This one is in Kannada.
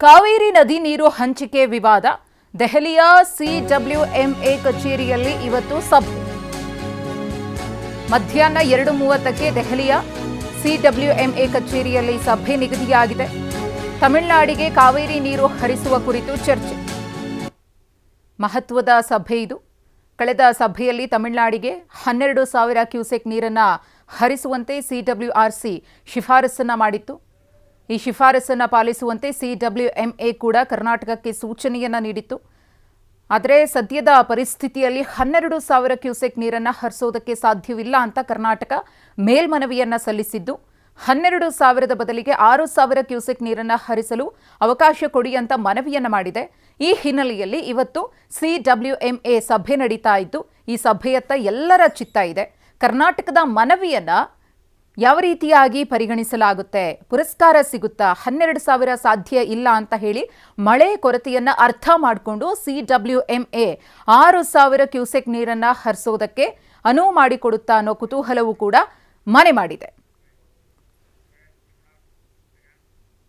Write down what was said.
ಕಾವೇರಿ ನದಿ ನೀರು ಹಂಚಿಕೆ ವಿವಾದ. ದೆಹಲಿಯ ಸಿಡಬ್ಲ್ಯೂಎಂಎ ಕಚೇರಿಯಲ್ಲಿ ಇವತ್ತು ಸಭೆ. ಮಧ್ಯಾಹ್ನ 2:30ಕ್ಕೆ ದೆಹಲಿಯ ಸಿಡಬ್ಲ್ಯೂಎಂಎ ಕಚೇರಿಯಲ್ಲಿ ಸಭೆ ನಿಗದಿಯಾಗಿದೆ. ತಮಿಳುನಾಡಿಗೆ ಕಾವೇರಿ ನೀರು ಹರಿಸುವ ಕುರಿತು ಚರ್ಚೆ. ಮಹತ್ವದ ಸಭೆ ಇದು. ಕಳೆದ ಸಭೆಯಲ್ಲಿ ತಮಿಳುನಾಡಿಗೆ 12,000 ಕ್ಯೂಸೆಕ್ ನೀರನ್ನು ಹರಿಸುವಂತೆ ಸಿಡಬ್ಲ್ಯೂಆರ್ಸಿ ಶಿಫಾರಸನ್ನ ಮಾಡಿತ್ತು. ಈ ಶಿಫಾರಸನ್ನು ಪಾಲಿಸುವಂತೆ ಸಿಡಬ್ಲ್ಯೂಎಂಎ ಕೂಡ ಕರ್ನಾಟಕಕ್ಕೆ ಸೂಚನೆಯನ್ನ ನೀಡಿತ್ತು. ಆದರೆ ಸದ್ಯದ ಪರಿಸ್ಥಿತಿಯಲ್ಲಿ 12,000 ಕ್ಯೂಸೆಕ್ ನೀರನ್ನು ಹರಿಸೋದಕ್ಕೆ ಸಾಧ್ಯವಿಲ್ಲ ಅಂತ ಕರ್ನಾಟಕ ಮೇಲ್ಮನವಿಯನ್ನ ಸಲ್ಲಿಸಿದ್ದು, 12,000 ಬದಲಿಗೆ 6,000 ಕ್ಯೂಸೆಕ್ ನೀರನ್ನು ಹರಿಸಲು ಅವಕಾಶ ಕೊಡಿ ಅಂತ ಮನವಿಯನ್ನ ಮಾಡಿದೆ. ಈ ಹಿನ್ನೆಲೆಯಲ್ಲಿ ಇವತ್ತು ಸಿಡಬ್ಲ್ಯೂಎಂಎ ಸಭೆ ನಡೀತಾ ಇದ್ದು, ಈ ಸಭೆಯತ್ತ ಎಲ್ಲರ ಚಿತ್ತ ಇದೆ. ಕರ್ನಾಟಕದ ಮನವಿಯನ್ನ ಯಾವ ರೀತಿಯಾಗಿ ಪರಿಗಣಿಸಲಾಗುತ್ತೆ, ಪುರಸ್ಕಾರ ಸಿಗುತ್ತಾ, 12,000 ಸಾಧ್ಯ ಇಲ್ಲ ಅಂತ ಹೇಳಿ ಮಳೆ ಕೊರತೆಯನ್ನ ಅರ್ಥ ಮಾಡಿಕೊಂಡು ಸಿಡಬ್ಲ್ಯೂಎಂಎ 6,000 ಕ್ಯೂಸೆಕ್ ನೀರನ್ನ ಹರಿಸೋದಕ್ಕೆ ಅನುವು ಮಾಡಿಕೊಡುತ್ತಾ ಅನ್ನೋ ಕುತೂಹಲವೂ ಕೂಡ ಮನೆ ಮಾಡಿದೆ.